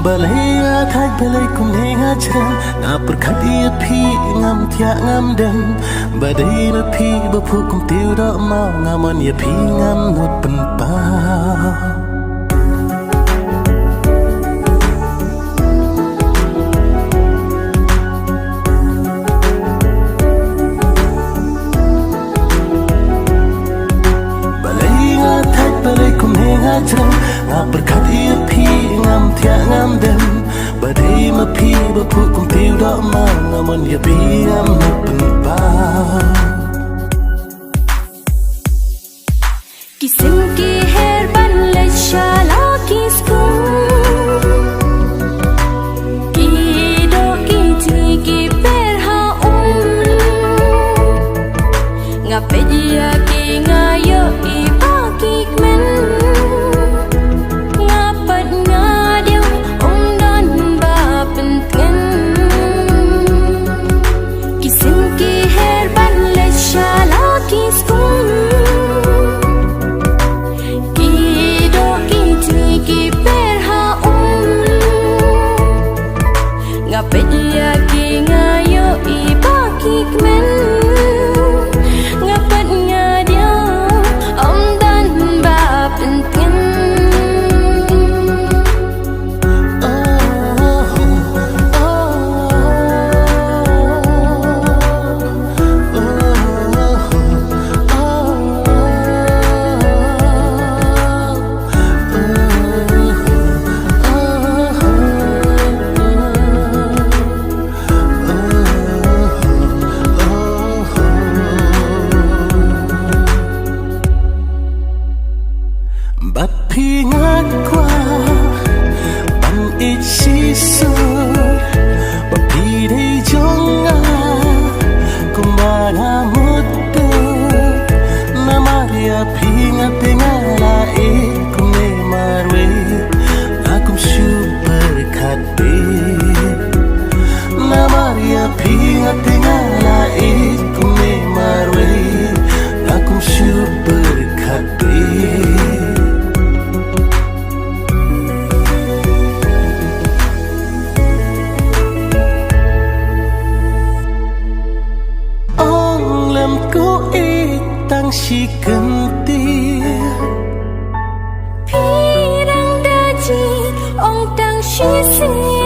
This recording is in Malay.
balaya thai balai kum nenga chram na perkhati phi ngam thya ngam dam badai ba phi ba phu kum tiu do ma ngamon ya phi ngam not pen pa nga perkhati phi ngam thya ngam dem badai ma phi ba phu kum tiu do ma ngamon ya pi ngam no pen pa kisim ki her ban le shala kiskum ki do ki ti ki per ha nga pedia ki nga yo I pa ki men bat phi ngat qua ban ít si sur bat phi dei jonga kumara muttu na maria phi ngat ngala e kume marwe akum super khate na maria phi ngat ngala e kume marwe akum super khate cô ý tăng chỉ cần tia phi đang đa chi ông đang suy sinh